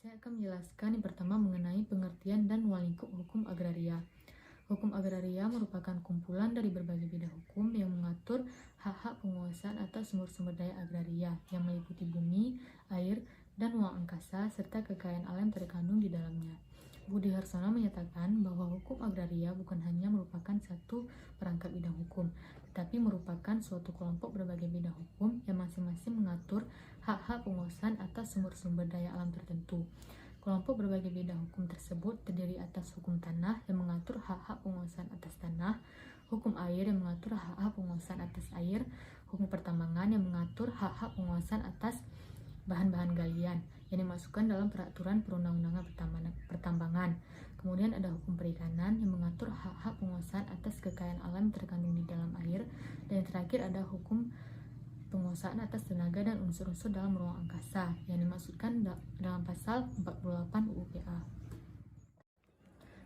Saya akan menjelaskan yang pertama mengenai pengertian dan ruang lingkup hukum agraria. Hukum agraria merupakan kumpulan dari berbagai bidang hukum yang mengatur hak-hak penguasaan atas sumber-sumber daya agraria yang meliputi bumi, air, dan ruang angkasa serta kekayaan alam terkandung di dalamnya. Budi Harsono menyatakan bahwa hukum agraria bukan hanya merupakan satu perangkat bidang hukum, tetapi merupakan suatu kelompok berbagai bidang hukum yang masing-masing mengatur hak-hak penguasaan atas sumber-sumber daya alam tertentu. Kelompok berbagai bidang hukum tersebut terdiri atas hukum tanah yang mengatur hak-hak penguasaan atas tanah, hukum air yang mengatur hak-hak penguasaan atas air, hukum pertambangan yang mengatur hak-hak penguasaan atas bahan-bahan galian yang dimasukkan dalam peraturan perundang-undangan pertambangan. Kemudian ada hukum perikanan yang mengatur hak-hak penguasaan atas kekayaan alam terkandung di dalam air, dan yang terakhir ada hukum penguasaan atas tenaga dan unsur-unsur dalam ruang angkasa yang dimaksudkan dalam pasal 48 UU PA.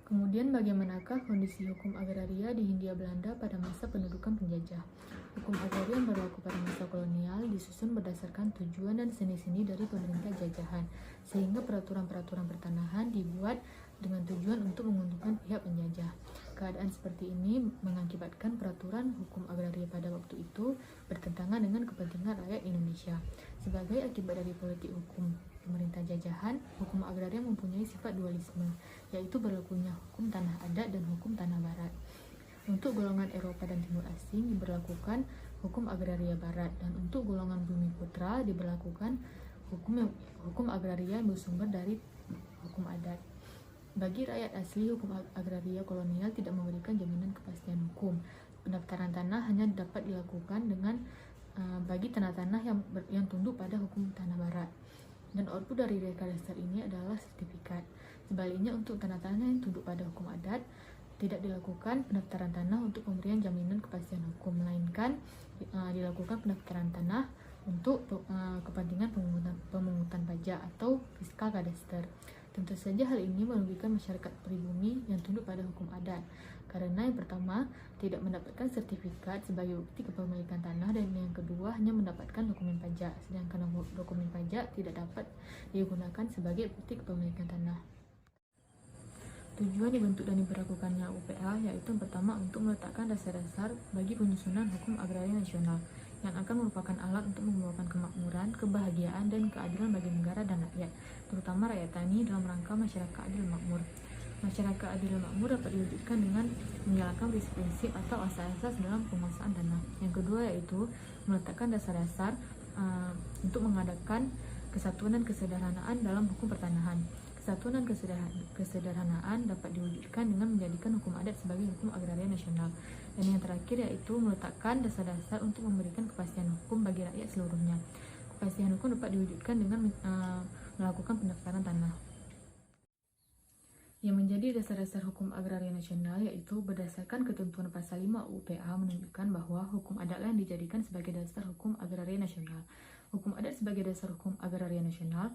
Kemudian bagaimanakah kondisi hukum agraria di Hindia Belanda pada masa pendudukan penjajah? Hukum agraria yang berlaku pada masa kolonial disusun berdasarkan tujuan dan seni-seni dari pemerintah jajahan, sehingga peraturan-peraturan pertanahan dibuat dengan tujuan untuk menguntungkan pihak penjajah. Keadaan seperti ini mengakibatkan peraturan hukum agraria pada waktu itu bertentangan dengan kepentingan rakyat Indonesia. Sebagai akibat dari politik hukum pemerintah jajahan, hukum agraria mempunyai sifat dualisme, yaitu berlakunya hukum tanah adat dan hukum tanah barat. Untuk golongan Eropa dan Timur Asing diberlakukan hukum agraria barat, dan untuk golongan bumi putra diberlakukan hukum agraria yang bersumber dari hukum adat. Bagi rakyat asli, hukum agraria kolonial tidak memberikan jaminan kepastian hukum. Pendaftaran tanah hanya dapat dilakukan bagi tanah-tanah yang tunduk pada hukum tanah barat. Dan output dari reka dasar ini adalah sertifikat. Sebaliknya, untuk tanah-tanah yang tunduk pada hukum adat, tidak dilakukan pendaftaran tanah untuk pemberian jaminan kepastian hukum, melainkan dilakukan pendaftaran tanah untuk kepentingan pemungutan pajak atau fiskal kadaster. Tentu saja hal ini merugikan masyarakat pribumi yang tunduk pada hukum adat, karena yang pertama tidak mendapatkan sertifikat sebagai bukti kepemilikan tanah, dan yang kedua hanya mendapatkan dokumen pajak, sedangkan dokumen pajak tidak dapat digunakan sebagai bukti kepemilikan tanah. Tujuan dibentuk dan diberlakukannya UPA yaitu yang pertama untuk meletakkan dasar-dasar bagi penyusunan hukum agraria nasional yang akan merupakan alat untuk membawakan kemakmuran, kebahagiaan, dan keadilan bagi negara dan rakyat, terutama rakyat tani dalam rangka masyarakat adil makmur. Masyarakat adil makmur dapat diwujudkan dengan menjalankan prinsip-prinsip atau asas-asas dalam penguasaan tanah. Yang kedua yaitu meletakkan dasar-dasar untuk mengadakan kesatuan dan kesederhanaan dalam hukum pertanahan. Kesatuan dan kesederhanaan dapat diwujudkan dengan menjadikan hukum adat sebagai hukum agraria nasional. Dan yang terakhir yaitu meletakkan dasar-dasar untuk memberikan kepastian hukum bagi rakyat seluruhnya. Kepastian hukum dapat diwujudkan dengan melakukan pendaftaran tanah. Yang menjadi dasar-dasar hukum agraria nasional yaitu berdasarkan ketentuan pasal 5 UU PA menunjukkan bahwa hukum adatlah yang dijadikan sebagai dasar hukum agraria nasional. Hukum adat sebagai dasar hukum agraria nasional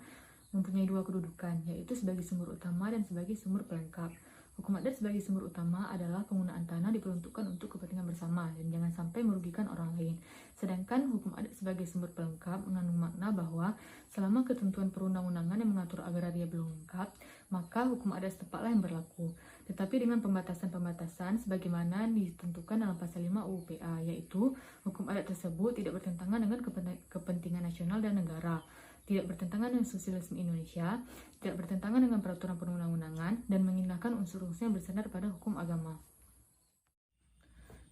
mempunyai dua kedudukan, yaitu sebagai sumber utama dan sebagai sumber pelengkap. Hukum adat sebagai sumber utama adalah penggunaan tanah diperuntukkan untuk kepentingan bersama dan jangan sampai merugikan orang lain. Sedangkan hukum adat sebagai sumber pelengkap mengandung makna bahwa selama ketentuan perundang-undangan yang mengatur agraria belum lengkap, maka hukum adat setepatlah yang berlaku. Tetapi dengan pembatasan-pembatasan sebagaimana ditentukan dalam pasal 5 UU PA, yaitu hukum adat tersebut tidak bertentangan dengan kepentingan nasional dan negara, tidak bertentangan dengan sosialisme Indonesia, tidak bertentangan dengan peraturan perundang-undangan, dan mengindahkan unsur-unsur yang bersandar pada hukum agama.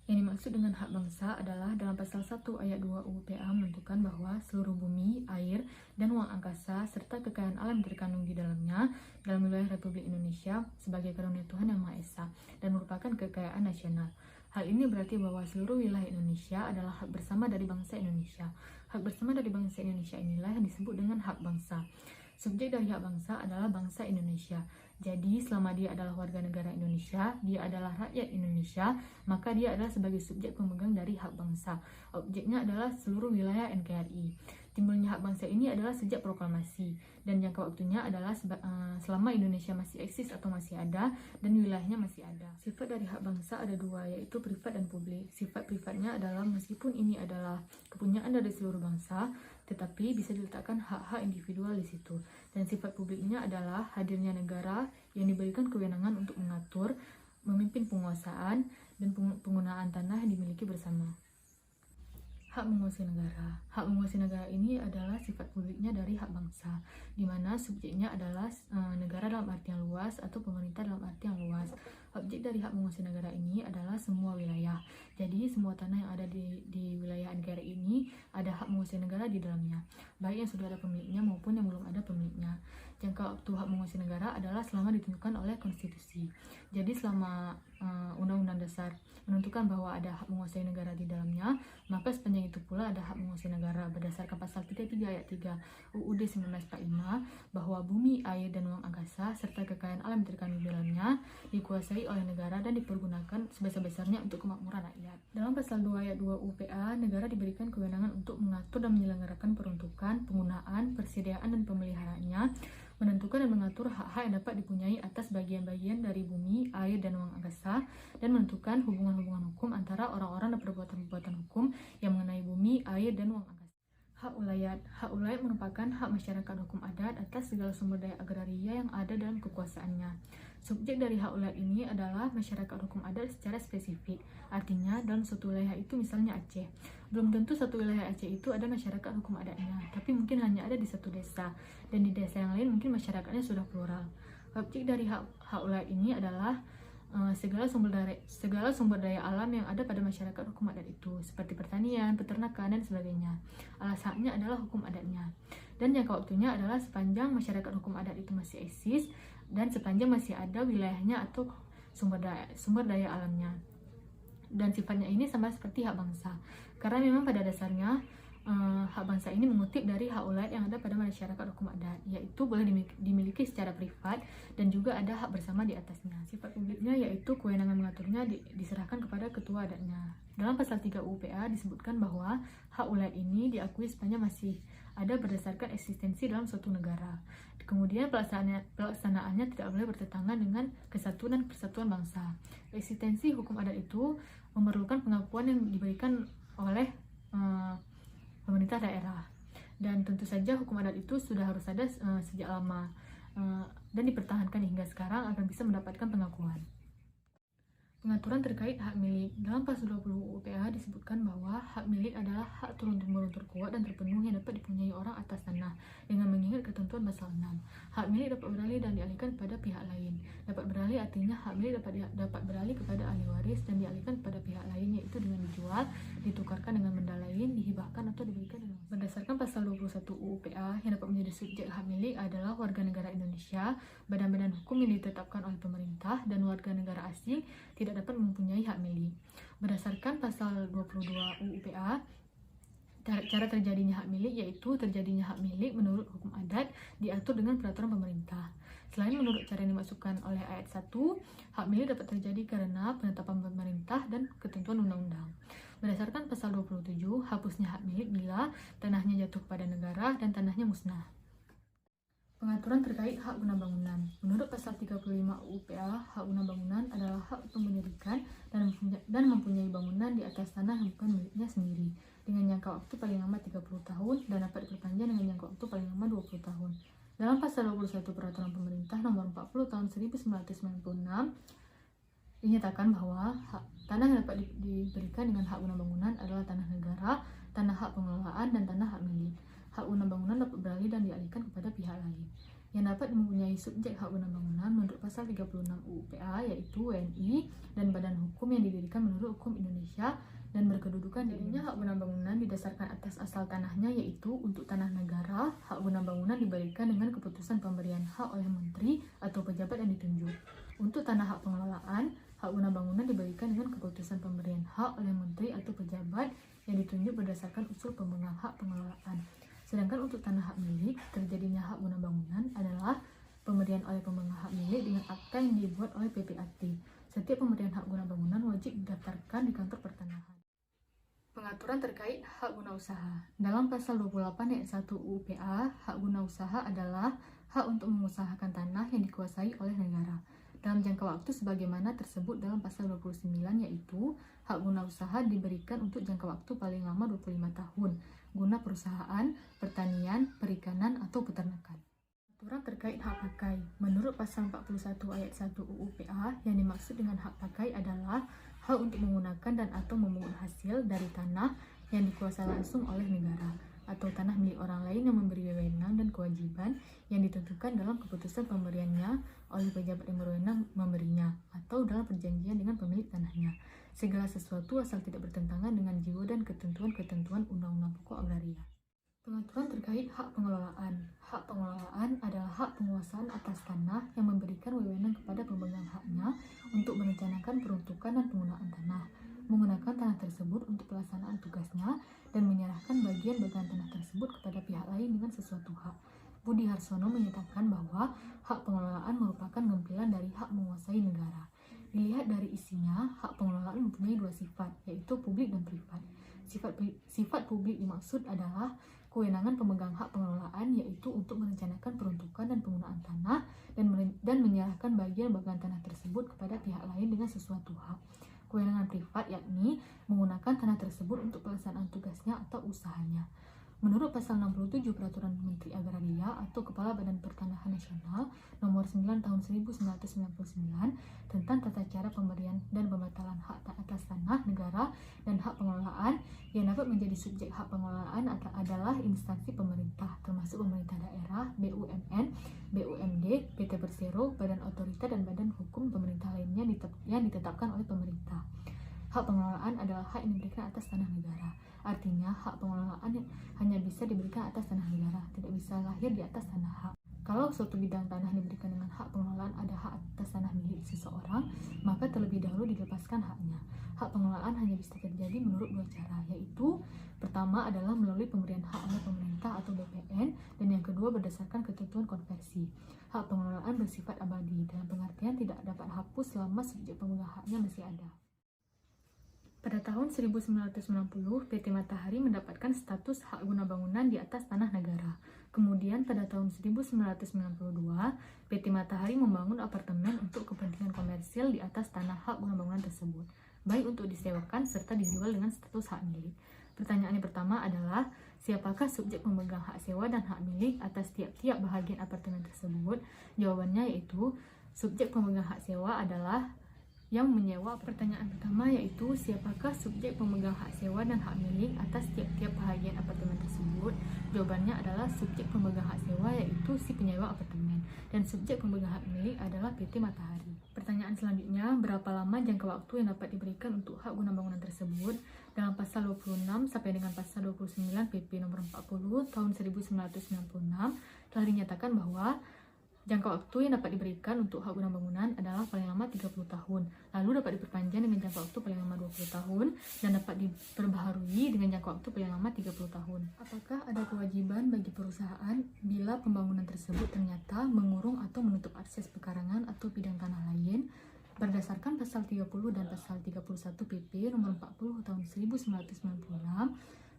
Yang dimaksud dengan hak bangsa adalah dalam pasal 1 ayat 2 UU PA menentukan bahwa seluruh bumi, air, dan ruang angkasa serta kekayaan alam terkandung di dalamnya dalam wilayah Republik Indonesia sebagai karunia Tuhan Yang Maha Esa dan merupakan kekayaan nasional. Hal ini berarti bahwa seluruh wilayah Indonesia adalah hak bersama dari bangsa Indonesia. Hak bersama dari bangsa Indonesia inilah yang disebut dengan hak bangsa. Subjek dari hak bangsa adalah bangsa Indonesia. Jadi, selama dia adalah warga negara Indonesia, dia adalah rakyat Indonesia, maka dia adalah sebagai subjek pemegang dari hak bangsa. Objeknya adalah seluruh wilayah NKRI. Timbulnya hak bangsa ini adalah sejak proklamasi, dan jangka waktunya adalah selama Indonesia masih eksis atau masih ada, dan wilayahnya masih ada. Sifat dari hak bangsa ada dua, yaitu privat dan publik. Sifat privatnya adalah meskipun ini adalah kepunyaan dari seluruh bangsa, tetapi bisa diletakkan hak-hak individual di situ. Dan sifat publiknya adalah hadirnya negara yang diberikan kewenangan untuk mengatur, memimpin penguasaan, dan penggunaan tanah yang dimiliki bersama. Hak menguasai negara. Hak menguasai negara ini adalah sifat publiknya dari hak bangsa, di mana subjeknya adalah negara dalam arti yang luas atau pemerintah dalam arti yang luas. Objek dari hak menguasai negara ini adalah semua wilayah. Jadi semua tanah yang ada di wilayah negara ini ada hak menguasai negara di dalamnya, baik yang sudah ada pemiliknya maupun yang belum ada pemiliknya. Jangka waktu hak menguasai negara adalah selama ditentukan oleh konstitusi. Jadi selama Undang-Undang Dasar menentukan bahwa ada hak menguasai negara di dalamnya, maka sepanjang itu pula ada hak menguasai negara berdasarkan pasal 33 ayat 3 UUD 1945 bahwa bumi, air, dan ruang angkasa serta kekayaan alam terkandung di dalamnya dikuasai oleh negara dan dipergunakan sebesar-besarnya untuk kemakmuran rakyat. Dalam pasal 2 ayat 2 UPA, negara diberikan kewenangan untuk mengatur dan menyelenggarakan peruntukan, penggunaan, persediaan, dan pemeliharaannya, menentukan dan mengatur hak-hak yang dapat dipunyai atas bagian-bagian dari bumi, air, dan ruang angkasa, dan menentukan hubungan-hubungan hukum antara orang-orang dan perbuatan-perbuatan hukum yang mengenai bumi, air, dan ruang angkasa. Hak ulayat. Hak ulayat merupakan hak masyarakat hukum adat atas segala sumber daya agraria yang ada dalam kekuasaannya. Subjek dari hak ulayat ini adalah masyarakat hukum adat secara spesifik. Artinya, dalam suatu wilayah itu misalnya Aceh, belum tentu satu wilayah Aceh itu ada masyarakat hukum adatnya, tapi mungkin hanya ada di satu desa, dan di desa yang lain mungkin masyarakatnya sudah plural. Objek dari hak ulayat ini adalah segala sumber daya alam yang ada pada masyarakat hukum adat itu, seperti pertanian, peternakan, dan sebagainya. Alas haknya adalah hukum adatnya. Dan jangka waktunya adalah sepanjang masyarakat hukum adat itu masih eksis, dan sepanjang masih ada wilayahnya atau sumber daya alamnya. Dan sifatnya ini sama seperti hak bangsa, karena memang pada dasarnya hak bangsa ini mengutip dari hak ulayat yang ada pada masyarakat hukum adat, yaitu boleh dimiliki secara privat dan juga ada hak bersama di atasnya. Sifat publiknya yaitu kewenangan mengaturnya diserahkan kepada ketua adatnya. Dalam pasal 3 UPA disebutkan bahwa hak ulayat ini diakui sepanjang masih ada berdasarkan eksistensi dalam suatu negara. Kemudian pelaksanaannya tidak boleh bertentangan dengan kesatuan dan persatuan bangsa. Eksistensi hukum adat itu memerlukan pengakuan yang diberikan oleh pemerintah daerah, dan tentu saja hukum adat itu sudah harus ada sejak lama dan dipertahankan hingga sekarang agar bisa mendapatkan pengakuan. Pengaturan terkait hak milik. Dalam pasal 20 UPA disebutkan bahwa hak milik adalah hak turun-temurun terkuat dan terpenuh yang dapat dipunyai orang atas tanah dengan mengingat ketentuan pasal 6. Hak milik dapat beralih dan dialihkan kepada pihak lain. Dapat beralih artinya hak milik dapat beralih kepada ahli waris dan dialihkan kepada pihak lain, yaitu dengan dijual, ditukarkan dengan benda lain, dihibahkan atau diberikan dengan. Berdasarkan pasal 21 UPA, yang dapat menjadi subjek hak milik adalah warga negara Indonesia, badan-badan hukum yang ditetapkan oleh pemerintah, dan warga negara asing tidak dapat mempunyai hak milik. Berdasarkan pasal 22 UUPA, cara terjadinya hak milik yaitu terjadinya hak milik menurut hukum adat diatur dengan peraturan pemerintah. Selain menurut cara yang dimasukkan oleh ayat 1, hak milik dapat terjadi karena penetapan pemerintah dan ketentuan undang-undang. Berdasarkan pasal 27, hapusnya hak milik bila tanahnya jatuh kepada negara dan tanahnya musnah. Pengaturan terkait hak guna bangunan. Menurut pasal 35 UPA, hak guna bangunan adalah hak untuk mendirikan dan mempunyai bangunan di atas tanah yang bukan miliknya sendiri, dengan jangka waktu paling lama 30 tahun dan dapat diperpanjang dengan jangka waktu paling lama 20 tahun. Dalam pasal 21 Peraturan Pemerintah Nomor 40 Tahun 1996 dinyatakan bahwa tanah yang dapat diberikan dengan hak guna bangunan adalah tanah negara, tanah hak pengelolaan, dan tanah hak milik. Hak guna bangunan dapat beralih dan dialihkan kepada pihak lain. Yang dapat mempunyai subjek hak guna bangunan menurut pasal 36 UUPA yaitu WNI dan badan hukum yang didirikan menurut hukum Indonesia dan berkedudukan di Indonesia. Hak guna bangunan didasarkan atas asal tanahnya, yaitu untuk tanah negara, hak guna bangunan diberikan dengan keputusan pemberian hak oleh menteri atau pejabat yang ditunjuk. Untuk tanah hak pengelolaan, hak guna bangunan diberikan dengan keputusan pemberian hak oleh menteri atau pejabat yang ditunjuk berdasarkan usul pemegang hak pengelolaan. Sedangkan untuk tanah hak milik, terjadinya hak guna bangunan adalah pemberian oleh pemegang hak milik dengan akta yang dibuat oleh PPAT. Setiap pemberian hak guna bangunan wajib didaftarkan di kantor pertanahan. Pengaturan terkait hak guna usaha. Dalam pasal 28 ayat 1 UU PA, hak guna usaha adalah hak untuk mengusahakan tanah yang dikuasai oleh negara dalam jangka waktu sebagaimana tersebut dalam pasal 29, yaitu hak guna usaha diberikan untuk jangka waktu paling lama 25 tahun guna perusahaan, pertanian, perikanan, atau peternakan. Aturan terkait hak pakai. Menurut pasal 41 ayat 1 UU PA, yang dimaksud dengan hak pakai adalah hak untuk menggunakan dan atau memungut hasil dari tanah yang dikuasai langsung oleh negara atau tanah milik orang lain yang memberi wewenang dan kewajiban yang ditentukan dalam keputusan pemberiannya oleh pejabat yang berwenang memberinya atau dalam perjanjian dengan pemilik tanahnya. Segala sesuatu asal tidak bertentangan dengan jiwa dan ketentuan-ketentuan Undang-Undang Pokok Agraria. Pengaturan terkait hak pengelolaan. Hak pengelolaan adalah hak penguasaan atas tanah yang memberikan wewenang kepada pemegang haknya untuk merencanakan peruntukan dan penggunaan tanah, menggunakan tanah tersebut untuk pelaksanaan tugasnya, dan menyerahkan bagian-bagian tanah tersebut kepada pihak lain dengan sesuatu hak. Budi Harsono menyatakan bahwa hak pengelolaan merupakan gempilan dari hak menguasai negara. Dilihat dari isinya, hak pengelolaan mempunyai dua sifat, yaitu publik dan privat. Sifat publik dimaksud adalah kewenangan pemegang hak pengelolaan, yaitu untuk merencanakan peruntukan dan penggunaan tanah dan menyerahkan bagian-bagian tanah tersebut kepada pihak lain dengan sesuatu hak. Kewenangan privat yakni menggunakan tanah tersebut untuk pelaksanaan tugasnya atau usahanya. Menurut pasal 67 Peraturan Menteri Agraria atau Kepala Badan Pertanahan Nasional nomor 9 tahun 1999 tentang tata cara pemberian dan pembatalan hak atas tanah negara dan hak pengelolaan, yang dapat menjadi subjek hak pengelolaan adalah instansi pemerintah termasuk pemerintah daerah, BUMN, BUMD, PT Persero, badan otorita dan badan hukum pemerintah lainnya yang ditetapkan oleh pemerintah. Hak pengelolaan adalah hak yang diberikan atas tanah negara. Artinya, hak pengelolaan hanya bisa diberikan atas tanah negara, tidak bisa lahir di atas tanah hak. Kalau suatu bidang tanah diberikan dengan hak pengelolaan ada hak atas tanah milik seseorang, maka terlebih dahulu dilepaskan haknya. Hak pengelolaan hanya bisa terjadi menurut dua cara, yaitu pertama adalah melalui pemberian hak oleh pemerintah atau BPN, dan yang kedua berdasarkan ketentuan konversi. Hak pengelolaan bersifat abadi, dalam pengertian tidak dapat hapus selama subjek pemegang haknya masih ada. Pada tahun 1990, PT Matahari mendapatkan status hak guna bangunan di atas tanah negara. Kemudian pada tahun 1992, PT Matahari membangun apartemen untuk kepentingan komersil di atas tanah hak guna bangunan tersebut, baik untuk disewakan serta dijual dengan status hak milik. Pertanyaan yang pertama adalah, siapakah subjek pemegang hak sewa dan hak milik atas tiap-tiap bahagian apartemen tersebut? Jawabannya yaitu, subjek pemegang hak sewa adalah yang menyewa. Pertanyaan pertama yaitu, siapakah subjek pemegang hak sewa dan hak milik atas tiap-tiap bahagian apartemen tersebut? Jawabannya adalah subjek pemegang hak sewa yaitu si penyewa apartemen, dan subjek pemegang hak milik adalah PT Matahari. Pertanyaan selanjutnya, berapa lama jangka waktu yang dapat diberikan untuk hak guna bangunan tersebut? Dalam pasal 26 sampai dengan pasal 29 PP nomor 40 tahun 1996 telah dinyatakan bahwa jangka waktu yang dapat diberikan untuk hak guna bangunan adalah paling lama 30 tahun, lalu dapat diperpanjang dengan jangka waktu paling lama 20 tahun, dan dapat diperbaharui dengan jangka waktu paling lama 30 tahun. Apakah ada kewajiban bagi perusahaan bila pembangunan tersebut ternyata mengurung atau menutup akses pekarangan atau bidang tanah lain? Berdasarkan pasal 30 dan pasal 31 PP nomor 40 tahun 1996,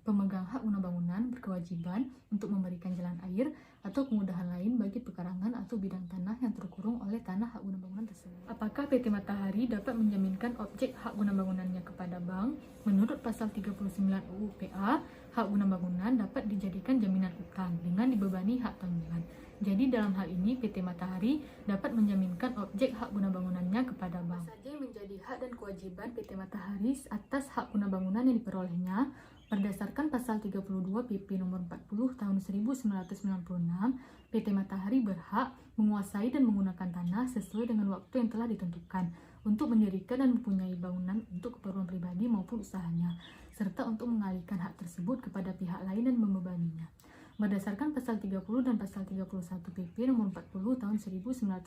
pemegang hak guna bangunan berkewajiban untuk memberikan jalan air atau kemudahan lain bagi pekarangan atau bidang tanah yang terkurung oleh tanah hak guna bangunan tersebut. Apakah PT Matahari dapat menjaminkan objek hak guna bangunannya kepada bank? Menurut pasal 39 UU PA, hak guna bangunan dapat dijadikan jaminan utang dengan dibebani hak tanggungan. Jadi dalam hal ini PT Matahari dapat menjaminkan objek hak guna bangunannya kepada bank. Apa saja yang menjadi hak dan kewajiban PT Matahari atas hak guna bangunan yang diperolehnya? Berdasarkan pasal 32 PP nomor 40 tahun 1996, PT Matahari berhak menguasai dan menggunakan tanah sesuai dengan waktu yang telah ditentukan untuk mendirikan dan mempunyai bangunan untuk keperluan pribadi maupun usahanya, serta untuk mengalihkan hak tersebut kepada pihak lain dan membebaninya. Berdasarkan pasal 30 dan pasal 31 PP nomor 40 tahun 1996,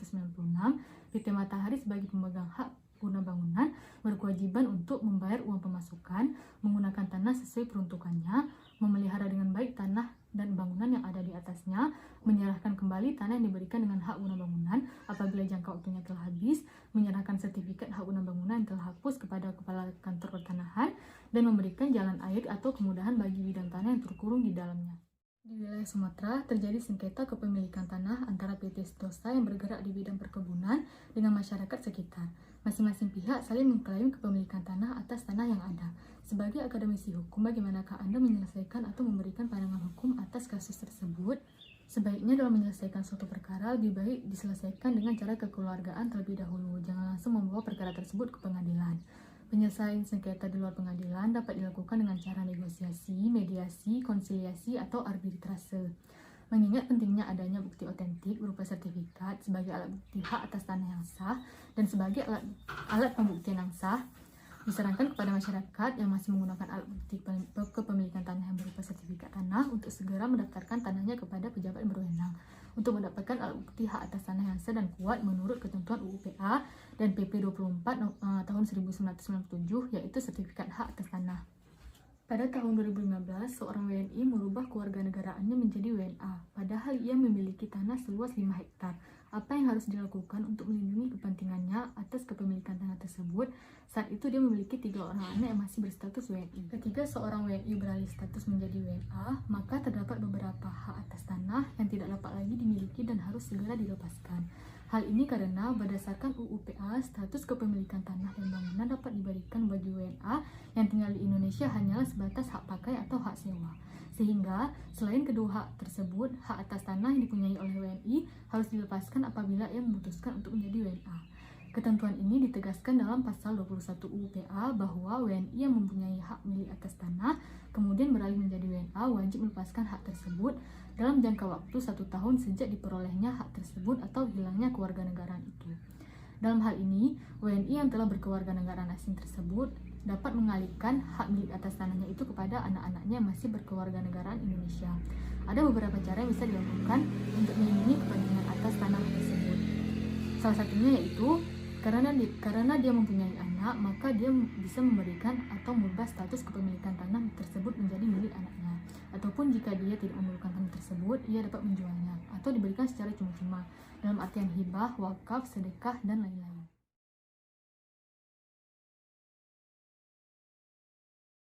PT Matahari sebagai pemegang hak guna bangunan berkewajiban untuk membayar uang pemasukan, menggunakan tanah sesuai peruntukannya, memelihara dengan baik tanah dan bangunan yang ada di atasnya, menyerahkan kembali tanah yang diberikan dengan hak guna bangunan apabila jangka waktunya telah habis, menyerahkan sertifikat hak guna bangunan yang telah hapus kepada Kepala Kantor Pertanahan, dan memberikan jalan air terkurung di dalamnya. Di wilayah Sumatera, terjadi sengketa kepemilikan tanah antara PT Sentosa yang bergerak di bidang perkebunan dengan masyarakat sekitar. Masing-masing pihak saling mengklaim kepemilikan tanah atas tanah yang ada. Sebagai akademisi hukum, bagaimanakah Anda menyelesaikan atau memberikan pandangan hukum atas kasus tersebut? Sebaiknya dalam menyelesaikan suatu perkara, lebih baik diselesaikan dengan cara kekeluargaan terlebih dahulu. Jangan langsung membawa perkara tersebut ke pengadilan. Penyelesaian sengketa di luar pengadilan dapat dilakukan dengan cara negosiasi, mediasi, konsiliasi, atau arbitrase. Mengingat pentingnya adanya bukti otentik berupa sertifikat sebagai alat bukti hak atas tanah yang sah dan sebagai alat pembuktian yang sah, disarankan kepada masyarakat yang masih menggunakan alat bukti kepemilikan tanah yang berupa sertifikat tanah untuk segera mendaftarkan tanahnya kepada pejabat berwenang untuk mendapatkan alat bukti hak atas tanah yang sah dan kuat menurut ketentuan UU PA dan PP 24 tahun 1997, yaitu sertifikat hak atas tanah. Pada tahun 2015, seorang WNI merubah kewarganegaraannya menjadi WNA, padahal ia memiliki tanah seluas 5 hektar. Apa yang harus dilakukan untuk melindungi kepentingannya atas kepemilikan tanah tersebut? Saat itu dia memiliki 3 orang anak yang masih berstatus WNI. Ketika seorang WNI beralih status menjadi WNA, maka terdapat beberapa hak atas tanah yang tidak dapat lagi dimiliki dan harus segera dilepaskan. Hal ini karena berdasarkan UU PA, status kepemilikan tanah dan bangunan dapat diberikan bagi WNA yang tinggal di Indonesia hanyalah sebatas hak pakai atau hak sewa. Sehingga, selain kedua hak tersebut, hak atas tanah yang dipunyai oleh WNI harus dilepaskan apabila ia memutuskan untuk menjadi WNA. Ketentuan ini ditegaskan dalam pasal 21 UU PA bahwa WNI yang mempunyai hak milik atas tanah kemudian beralih menjadi WNA wajib melepaskan hak tersebut dalam jangka waktu 1 tahun sejak diperolehnya hak tersebut atau hilangnya kewarganegaraan itu. Dalam hal ini, WNI yang telah berkewarganegaraan asing tersebut dapat mengalihkan hak milik atas tanahnya itu kepada anak-anaknya yang masih berkewarganegaraan Indonesia. Ada beberapa cara yang bisa dilakukan untuk melindungi kepentingan atas tanah tersebut. Salah satunya yaitu karena dia mempunyai anak, maka dia bisa memberikan atau merubah status kepemilikan tanah tersebut menjadi milik anaknya. Ataupun jika dia tidak memerlukan tanah tersebut, ia dapat menjualnya atau diberikan secara cuma-cuma dalam artian hibah, wakaf, sedekah, dan lain-lain.